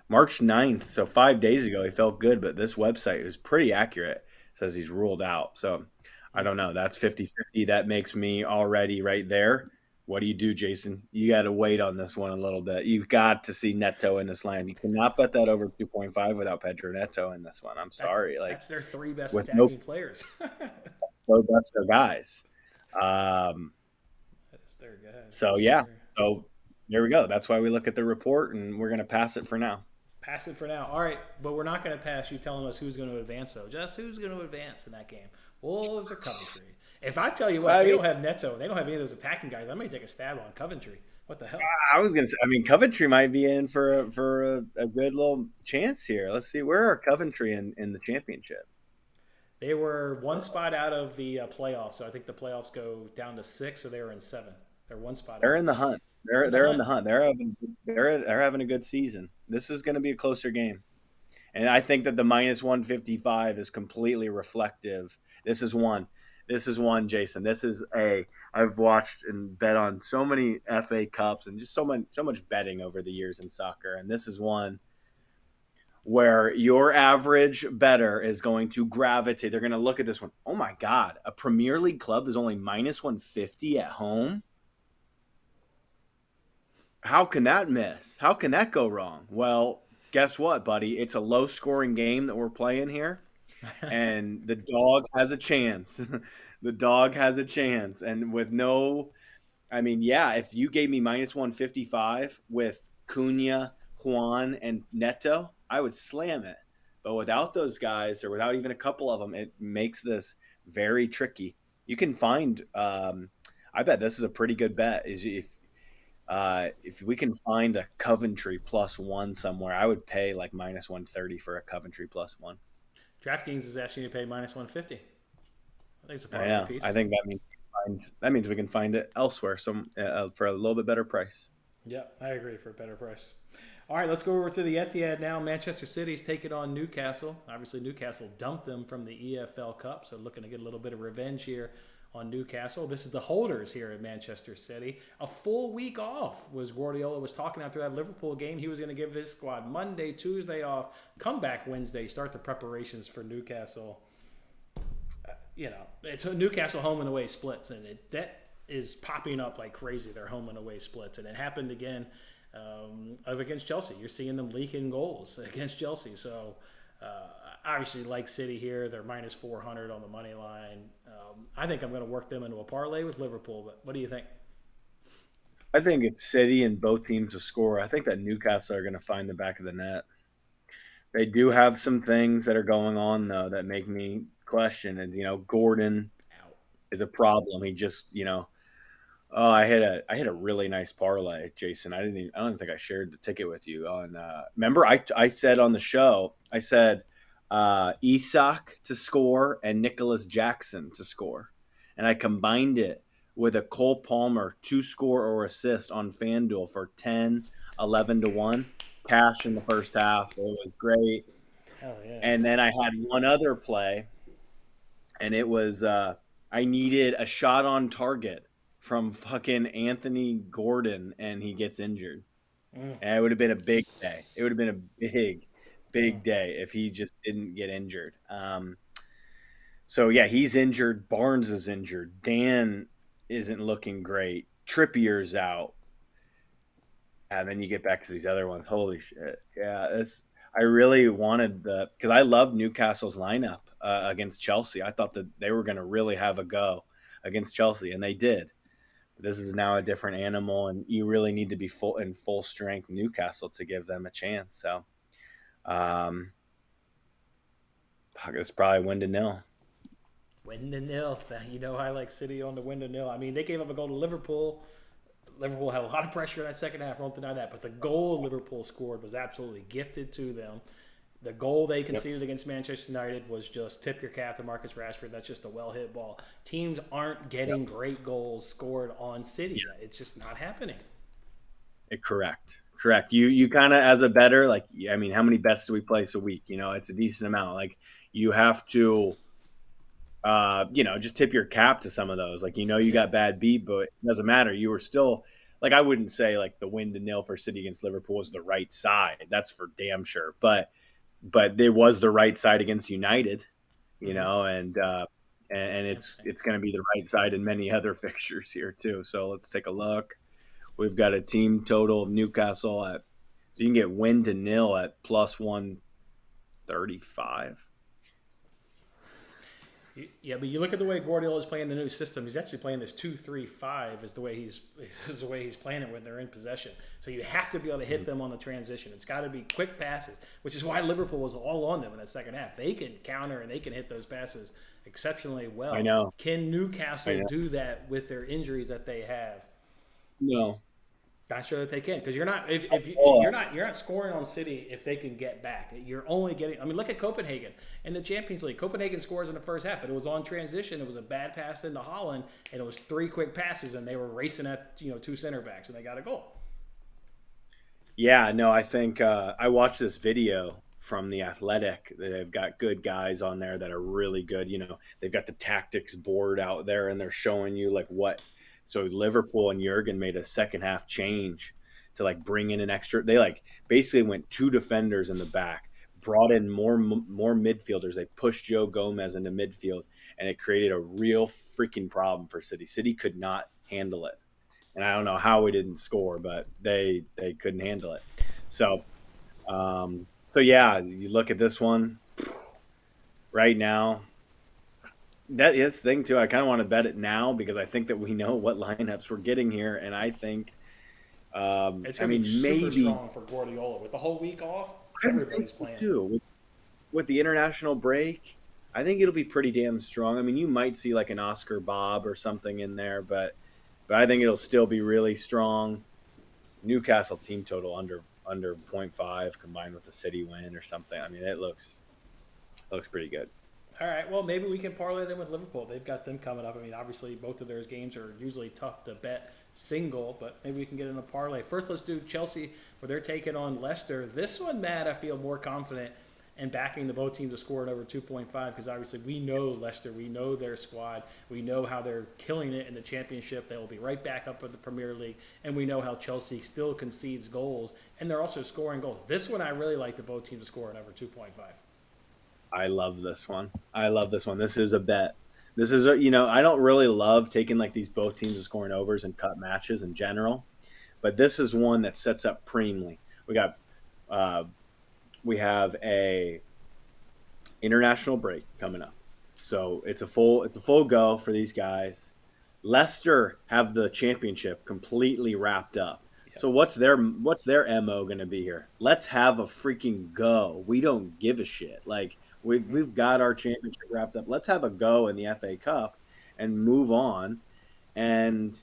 March 9th, so 5 days ago, he felt good, but this website is pretty accurate. It says he's ruled out. So I don't know. That's 50-50. That makes me already right there. What do you do, Jason? You got to wait on this one a little bit. You've got to see Neto in this line. You cannot bet that over 2.5 without Pedro Neto in this one. I'm That's sorry. Like that's their three best with no, attacking players. that's their guys. Um, That's their guys for so yeah, sure. so there we go. That's why we look at the report, and we're gonna pass it for now. Pass it for now. All right, but we're not going to pass you telling us who's going to advance, though. Just who's going to advance in that game? Wolves or Coventry? If I tell you what, I they mean, don't have Neto, they don't have any of those attacking guys, I may take a stab on Coventry. What the hell? I was gonna say. I mean, Coventry might be in for a good little chance here. Let's see. Where are Coventry in the championship? They were one spot out of the playoffs, so I think the playoffs go down to six, so they were in seventh. They're one spot They're out. in the hunt. They're They're in the they're in hunt. the hunt. They're having a good season. This is going to be a closer game, and I think that the minus 155 is completely reflective. This is one. This is one, Jason. This is a. I've watched and bet on so many FA Cups and just so much betting over the years in soccer, and this is one where your average bettor is going to gravitate. They're going to look at this one. Oh my God, a Premier League club is only minus 150 at home. How can that miss? How can that go wrong? Well, guess what, buddy? It's a low scoring game that we're playing here, and the dog has a chance. The dog has a chance. And with no, I mean, yeah, if you gave me minus 155 with Cunha, Juan, and Neto, I would slam it. But without those guys, or without even a couple of them, it makes this very tricky. You can find, I bet this is a pretty good bet. Is if we can find a Coventry plus one somewhere, I would pay like minus 130 for a Coventry plus one. DraftKings is asking you to pay minus 150. I think it's a I part of the know. I piece. think that means we can find it elsewhere, for a little bit better price. Yeah, I agree for a better price. All right, let's go over to the Etihad now. Manchester City's taking on Newcastle. Obviously, Newcastle dumped them from the EFL Cup, so looking to get a little bit of revenge here on Newcastle. This is the holders here at Manchester City. A full week off was Guardiola was talking after that Liverpool game. He was going to give his squad Monday, Tuesday off, come back Wednesday, start the preparations for Newcastle. It's a Newcastle home and away splits, and that is popping up like crazy. Their home and away splits, and it happened again against Chelsea. You're seeing them leaking goals against Chelsea. So obviously, like City here, they're minus 400 on the money line. I think I'm going to work them into a parlay with Liverpool. But what do you think? I think it's City and both teams to score. I think that Newcastle are going to find the back of the net. They do have some things that are going on though that make me question. And Gordon Out. is a problem. He just Oh, I had a really nice parlay, Jason. I don't think I shared the ticket with you on. Remember, I said on the show, I said Isak to score and Nicholas Jackson to score, and I combined it with a Cole Palmer to score or assist on FanDuel for 10, 11 to one cash in the first half. It was great, Hell yeah. and then I had one other play, and it was I needed a shot on target from fucking Anthony Gordon, and he gets injured. Mm, And it would have been a big day. It would have been a big mm. day if he just didn't get injured. So yeah, he's injured. Barnes is injured. Dan isn't looking great. Trippier's out. And then you get back to these other ones. Holy shit! Yeah, I really wanted because I love Newcastle's lineup against Chelsea. I thought that they were going to really have a go against Chelsea, and they did. But this is now a different animal, and you really need to be full strength Newcastle to give them a chance. So, it's probably win to nil. Win to nil. So, I like City on the win to nil. I mean, they gave up a goal to Liverpool. Liverpool had a lot of pressure in that second half. I won't deny that. But the goal Liverpool scored was absolutely gifted to them. The goal they Yep. conceded against Manchester United was just tip your cap to Marcus Rashford. That's just a well hit ball. Teams aren't getting Yep. great goals scored on City. Yes. It's just not happening. Correct. Correct. You kind of as a better like I mean, how many bets do we place a week? It's a decent amount. Like you have to just tip your cap to some of those. Like, you Yeah. got bad beat, but it doesn't matter. You were still like, I wouldn't say like the win to nil for City against Liverpool was the right side. That's for damn sure. But it was the right side against United, Mm-hmm. and and Interesting. it's going to be the right side in many other fixtures here too. So let's take a look. We've got a team total of Newcastle at so you can get win to nil at plus 135. Yeah, but you look at the way Guardiola's playing the new system. He's actually playing this 2-3-5 is the way he's playing it when they're in possession. So you have to be able to hit them on the transition. It's got to be quick passes, which is why Liverpool was all on them in that second half. They can counter and they can hit those passes exceptionally I well. know. Can I Newcastle know. do that with their injuries that they have? No. Not sure that they can because you're not if Oh, you're not scoring on City if they can get back. You're only getting. I mean, look at Copenhagen in the Champions League. Copenhagen scores in the first half, but it was on transition. It was a bad pass into Holland, and it was 3 quick passes, and they were racing at 2 center backs, and they got a goal. yeah, no, I think I watched this video from the Athletic. They've got good guys on there that are really good. They've got the tactics board out there, and they're showing you like what. So Liverpool and Jurgen made a second half change to like bring in an extra. They like basically went 2 defenders in the back, brought in more midfielders. They pushed Joe Gomez into midfield, and it created a real freaking problem for City. City could not handle it, and I don't know how we didn't score, but they couldn't handle it. So so yeah, you look at this one right now. That is the thing too. I kind of want to bet it now because I think that we know what lineups we're getting here, and I think, It's I going to be mean, super maybe strong for Guardiola with the whole week off. I would think Everybody's so playing. too. With the international break, I think it'll be pretty damn strong. I mean, you might see like an Oscar Bob or something in there, but I think it'll still be really strong. Newcastle team total under point 0.5 combined with the City win or something. I mean, it looks pretty good. All right. Well, maybe we can parlay them with Liverpool. They've got them coming up. I mean, obviously, both of their games are usually tough to bet single, but maybe we can get in a parlay. First, let's do Chelsea, where they're taking on Leicester. This one, Matt, I feel more confident in backing the both teams to score at over 2.5 because obviously we know Leicester, we know their squad, we know how they're killing it in the Championship. They will be right back up for the Premier League, and we know how Chelsea still concedes goals, and they're also scoring goals. This one, I really like the both teams to score at over 2.5. I love this one. I love this one. This is a bet. This is I don't really love taking like these both teams scoring overs and cut matches in general, but this is one that sets up premiumly. We got uh, we have a international break coming up, so it's a full go for these guys. Leicester have the championship completely wrapped up. Yep. So what's their mo going to be here? Let's have a freaking go. We don't give a shit. Like we've got our championship wrapped up. Let's have a go in the FA Cup and move on. And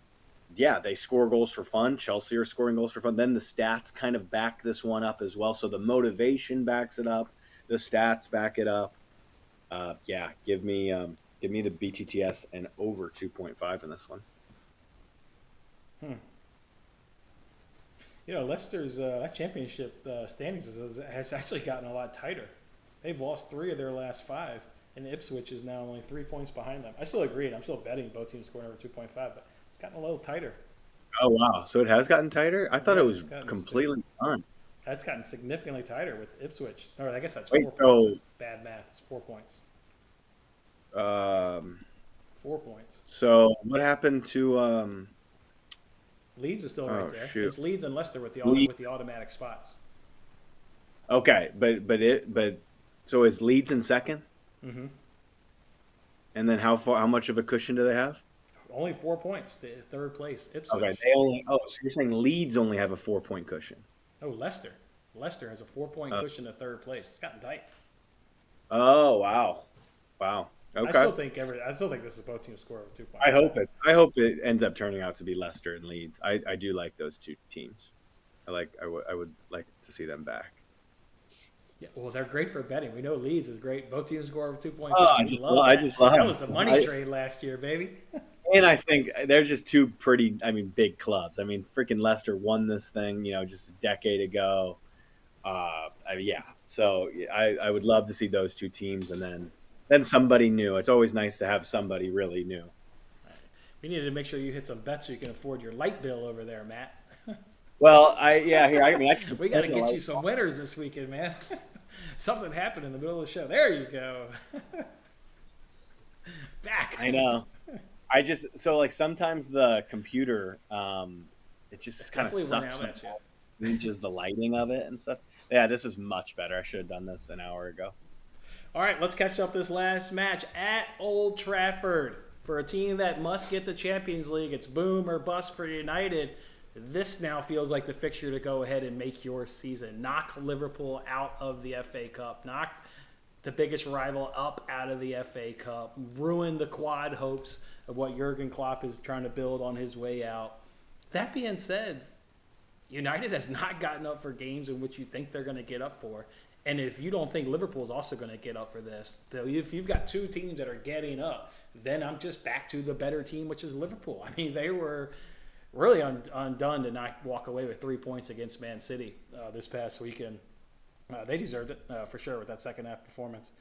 yeah, they score goals for fun. Chelsea are scoring goals for fun. Then the stats kind of back this one up as well. So the motivation backs it up. The stats back it up. Yeah, give me the BTTS and over 2.5 in this one. Hmm. Leicester's championship standings has actually gotten a lot tighter. They've lost 3 of their last 5, and Ipswich is now only 3 points behind them. I still agree, and I'm still betting both teams scoring over 2.5, but it's gotten a little tighter. Oh wow! So it has gotten tighter. I thought Yeah, it it's was completely done. that's gotten significantly tighter with Ipswich. Or I guess that's Wait, 4 points. Bad math. It's 4 points. um, 4 points. so what happened to Leeds is still right Oh there. shoot! It's Leeds and Leicester with the Leeds. with the automatic spots. Okay, but so is Leeds in second, Mm-hmm. and then how much of a cushion do they have? Only 4 points. The third place, Okay, Ipswich. they only. Oh, so you're saying Leeds only have a 4 point cushion? Oh, Leicester. Leicester has a 4 point Uh, cushion to third place. It's gotten tight. oh wow, wow. I Okay. still think this is both teams score over 2.5. I hope it ends up turning out to be Leicester and Leeds. I do like those two teams. I would like to see them back. Yeah, well, they're great for betting. We know Leeds is great. Both teams score over 2.5. Oh, I We just love I that. just love. That was the money I, trade last year, baby. and I think they're just two pretty. I mean, big clubs. I mean, freaking Leicester won this thing. Just a decade ago. Yeah. So yeah, I would love to see those two teams, and then somebody new. It's always nice to have somebody really new. We needed to make sure you hit some bets so you can afford your light bill over there, Matt. Well, here. I mean, I can We got to pretend get like- you some winners this weekend, man. Something happened in the middle of the show. There you go. back. I know. I just so like sometimes the computer, it It's just kind of definitely run sucks out some at you. changes the lighting of it and stuff. Yeah, this is much better. I should have done this an hour ago. All right, let's catch up this last match at Old Trafford. For a team that must get the Champions League, it's boom or bust for United. This now feels like the fixture to go ahead and make your season. Knock Liverpool out of the FA Cup. Knock the biggest rival up out of the FA Cup. Ruin the quad hopes of what Jurgen Klopp is trying to build on his way out. That being said, United has not gotten up for games in which you think they're going to get up for. And if you don't think Liverpool is also going to get up for this, so if you've got two teams that are getting up, then I'm just back to the better team, which is Liverpool. I mean, they were really undone to not walk away with 3 points against Man City this past weekend. They deserved it for sure with that second half performance.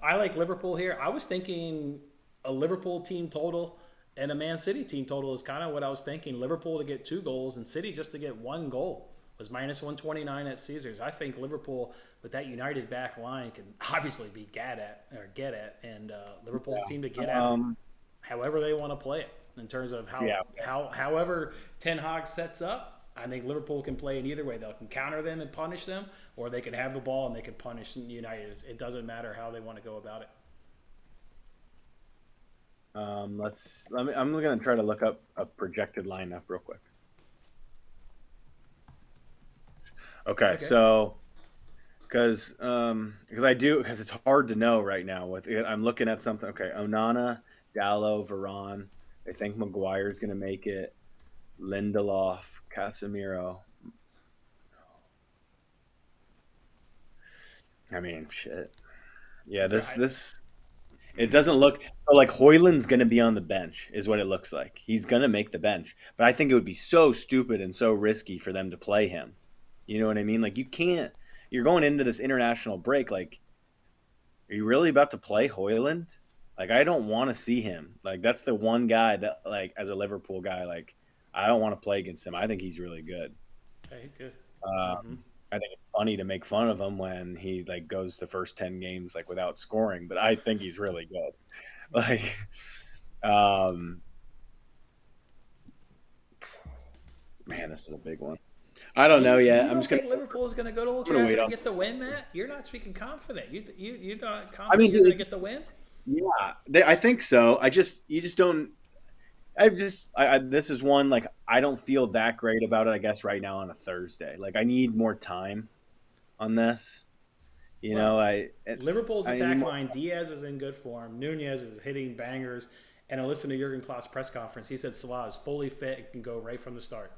I like Liverpool here. I was thinking a Liverpool team total and a Man City team total is kind of what I was thinking. Liverpool to get 2 goals and City just to get 1 goal was minus 129 at Caesars. I think Liverpool with that United back line can obviously be get at, and Liverpool's a team to get at however they want to play it in terms of Yeah. however Ten Hag sets up. I think Liverpool can play in either way. They can counter them and punish them, or they can have the ball and they can punish United. It doesn't matter how they want to go about it. I'm going to try to look up a projected lineup real quick. Okay, Okay. so because it's hard to know right now. I'm looking at something. Okay, Onana, Dallo, Varane. I think Maguire's going to make it. Lindelof, Casemiro. I mean, shit. Yeah, Okay. this it doesn't look like Hoyland's going to be on the bench, is what it looks like. He's going to make the bench, but I think it would be so stupid and so risky for them to play him. You know what I mean? Like you can't. You're going into this international break. Like, are you really about to play Hoyland? Like, I don't want to see him. Like, that's the one guy that, like, as a Liverpool guy, like, I don't want to play against him. I think he's really good. Okay. Good. Mm-hmm. I think it's funny to make fun of him when he like goes the first 10 games like without scoring, but I think he's really good. Like, um, man, this is a big one. I don't know You yet. I'm don't just gonna think Liverpool is going to go to Old I'm gonna wait Trafford and on. get the win, Matt? You're not speaking confident. You're not I confident mean, you're going to dude, get the win. yeah, I think so. You just don't. This is one like I don't feel that great about it. I guess right now on a Thursday, like I need more time on this. You know, Well, I Liverpool's I need attack more. line, Diaz is in good form. Nunez is hitting bangers. And I listened to Jurgen Klopp's press conference. He said Salah is fully fit and can go right from the start.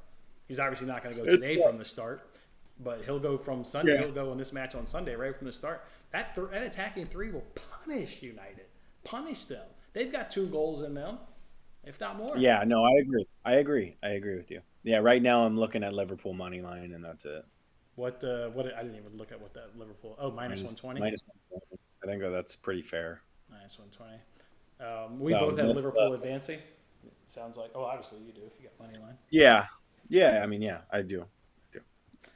He's obviously not going to go It's today from the start, but he'll go from Sunday. yeah. He'll go in this match on Sunday right from the start. That attacking three will punish United. Punish them. They've got 2 goals in them, if not more. Yeah, no, I agree. I agree with you. Yeah, right now I'm looking at Liverpool money line, and that's it. What? I didn't even look at what that Liverpool. Oh, minus Minus 120. minus 120. I think that's pretty fair. Minus 120. We So both have that's Liverpool advancing. Sounds like. Oh, obviously you do if you got money line. yeah, yeah. I mean, yeah, I do.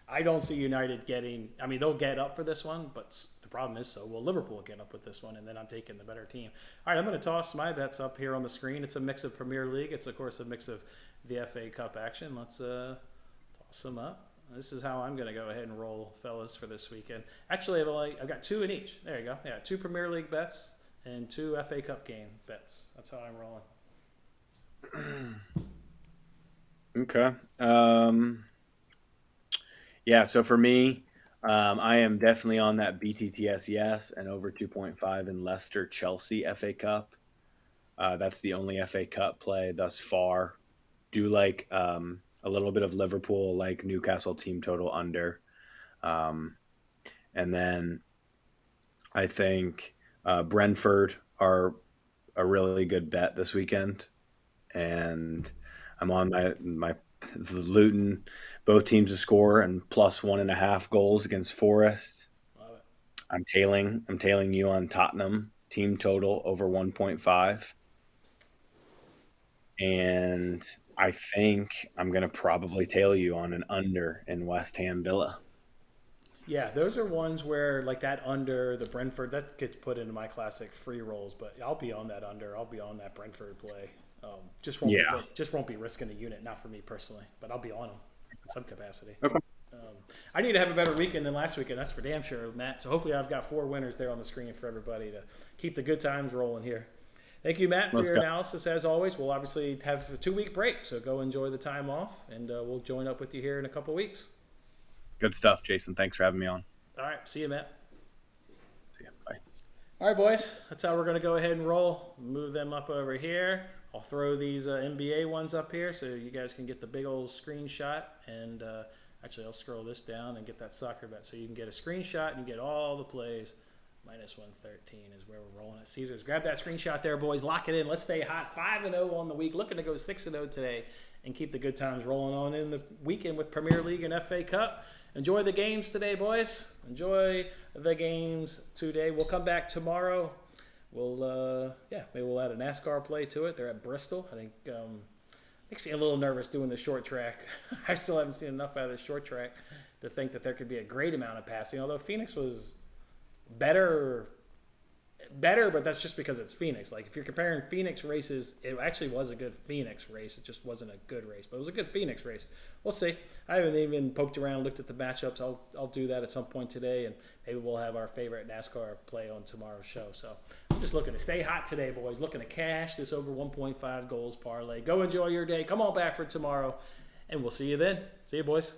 I don't see United getting. I mean, they'll get up for this one, but the problem is, so will Liverpool get up with this one, and then I'm taking the better team. All right, I'm going to toss my bets up here on the screen. It's a mix of Premier League. It's of course a mix of the FA Cup action. Let's toss them up. This is how I'm going to go ahead and roll, fellas, for this weekend. Actually, I've got 2 in each. There you go. Yeah, 2 Premier League bets and 2 FA Cup game bets. That's how I'm rolling. Okay. Yeah. So for me, I am definitely on that BTTS yes and over 2.5 in Leicester Chelsea FA Cup. That's the only FA Cup play thus far. Do like a little bit of Liverpool, like Newcastle team total under, um, and then I think Brentford are a really good bet this weekend, and I'm on my Luton, both teams to score and plus 1.5 goals against Forest. Love it. I'm tailing you on Tottenham team total over 1.5, and I think I'm gonna probably tail you on an under in West Ham Villa. Yeah, those are ones where like that under the Brentford that gets put into my classic free rolls, but I'll be on that under. I'll be on that Brentford play. Yeah. Just won't be risking a unit, not for me personally, but I'll be on them in some capacity. Okay. I need to have a better weekend than last weekend. That's for damn sure, Matt. So hopefully I've got 4 winners there on the screen for everybody to keep the good times rolling here. Thank you, Matt, for your analysis as always. We'll obviously have a 2-week break, so go enjoy the time off, and we'll join up with you here in a couple weeks. Good stuff, Jason. Thanks for having me on. All right. See you, Matt. See you. Bye. All right, boys. That's how we're going to go ahead and roll. Move them up over here. I'll throw these NBA ones up here so you guys can get the big old screenshot. And actually, I'll scroll this down and get that soccer bet so you can get a screenshot and you get all the plays. Minus 113 is where we're rolling at Caesars. Grab that screenshot there, boys. Lock it in. Let's stay hot. 5-0 on the week. Looking to go 6-0 today and keep the good times rolling on in the weekend with Premier League and FA Cup. Enjoy the games today, boys. Enjoy the games today. We'll come back tomorrow. We'll, maybe we'll add a NASCAR play to it. They're at Bristol. I think makes me a little nervous doing the short track. I still haven't seen enough out of the short track to think that there could be a great amount of passing, although Phoenix was better, but that's just because it's Phoenix. Like if you're comparing Phoenix races, it actually was a good Phoenix race. It just wasn't a good race, but it was a good Phoenix race. We'll see. I haven't even poked around, looked at the matchups. I'll do that at some point today, and maybe we'll have our favorite NASCAR play on tomorrow's show. So I'm just looking to stay hot today, boys. Looking to cash this over 1.5 goals parlay. Go enjoy your day. Come on back for tomorrow, and we'll see you then. See you, boys.